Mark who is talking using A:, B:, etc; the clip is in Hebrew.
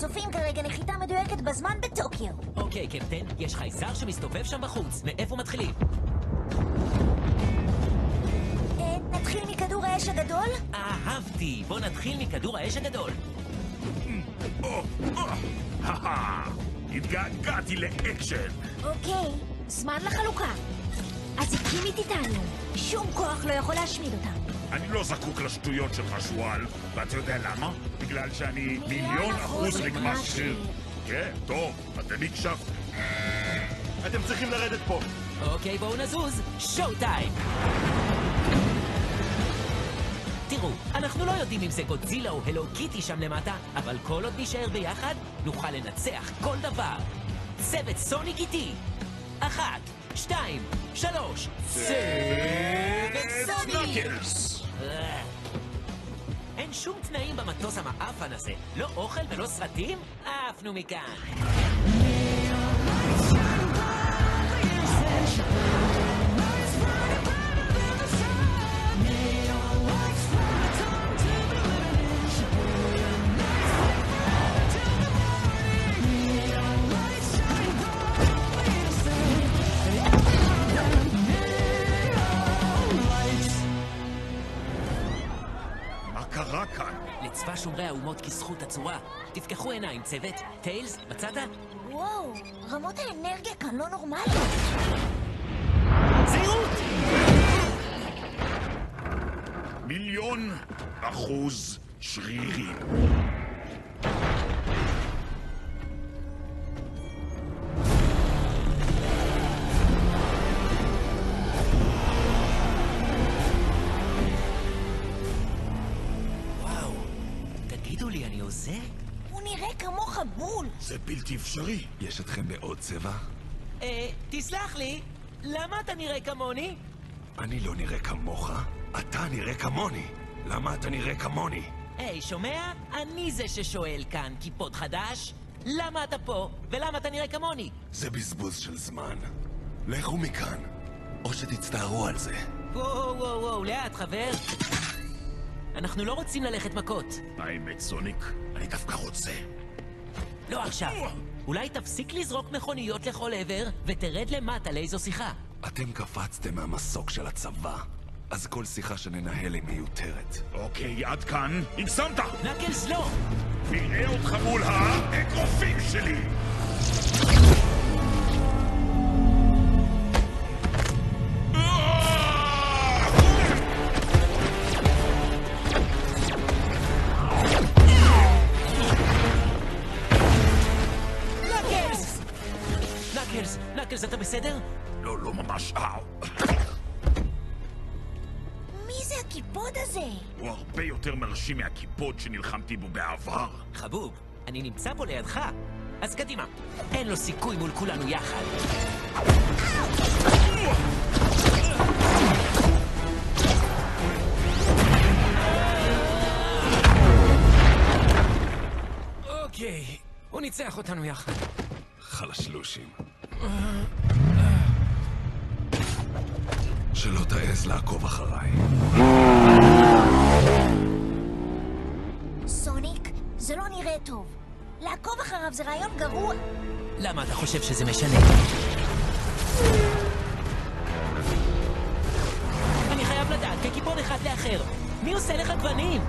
A: צופים כרגע נחיתה מדויקת בזמן בטוקיו.
B: אוקיי, קפטן, יש חייזר שמסתובב שם בחוץ. מאיפה מתחילים?
A: נתחיל מכדור האש הגדול?
B: אהבתי! בוא נתחיל מכדור האש הגדול.
C: התגעגעתי לאקשן.
A: אוקיי, זמן לחלוקה. הזיקים איתנו. שום כוח לא יכול להשמיד אותם.
C: אני לא זקוק לשטויות שלך, שואל. ואתה יודע למה? בגלל שאני 1,000,000% רקמה שריר. כן, טוב, אתם הקשבתם.
D: אתם צריכים לרדת פה.
B: אוקיי, בואו נזוז. שואו טיים! תראו, אנחנו לא יודעים אם זה גודזילה או הלו קיטי שם למטה, אבל כל עוד נשאר ביחד, נוכל לנצח כל דבר. צוות סוניק איתי. 1, 2, 3. צוות סוניק! אין שום תנאים במטוס המאפן הזה. לא אוכל ולא סרטים? עפנו מכאן.
C: קרה כאן?
B: לצבא שומרי האומות כזכות הצורה. תפקחו עיניים, צוות. טיילס, מצאת?
A: וואו, רמות האנרגיה כאן לא נורמליות.
B: זהירות!
C: 1,000,000% שרירים.
A: הוא נראה כמוך בול.
C: זה בלתי אפשרי.
D: יש אתכם בעוד צבע?
B: תסלח לי, למה אתה נראה כמוני?
D: אני לא נראה כמוך. אתה נראה כמוני. למה אתה נראה כמוני?
B: היי, שומע? אני זה ששואל כאן, כיפוד חדש. למה אתה פה? ולמה אתה נראה כמוני?
D: זה בזבוז של זמן. לכו מכאן, או שתצטערו על זה.
B: וואו, וואו, וואו, לאט, חבר. אנחנו לא רוצים ללכת מכות.
C: האמת, סוניק, אני דווקא רוצה.
B: לא עכשיו. אולי תפסיק לזרוק מכוניות לכל עבר ותרד למטה לאיזו שיחה.
D: אתם קפצתם מהמסוק של הצבא, אז כל שיחה שננהל היא מיותרת.
C: אוקיי, עד כאן. הגזמת!
B: נקלס, לא!
C: נראה אותך מול האגרופים שלי!
B: נקלס, אתה בסדר?
C: לא, לא ממש.
A: מי זה הקיפוד הזה?
C: הוא הרבה יותר מרשים מהקיפוד שנלחמתי בו בעבר.
B: חבוב, אני נמצא פה לידך. אז קדימה, אין לו סיכוי מול כולנו יחד. אוקיי, הוא ניצח אותנו יחד.
D: חלשלושים. שלא תעז לעקוב אחריי.
A: סוניק, זה לא נראה טוב. לעקוב אחריו זה רעיון גרוע.
B: למה אתה חושב שזה משנה? אני חייב לדעת, כקיפון אחד לאחר. מי עושה לך גוונים?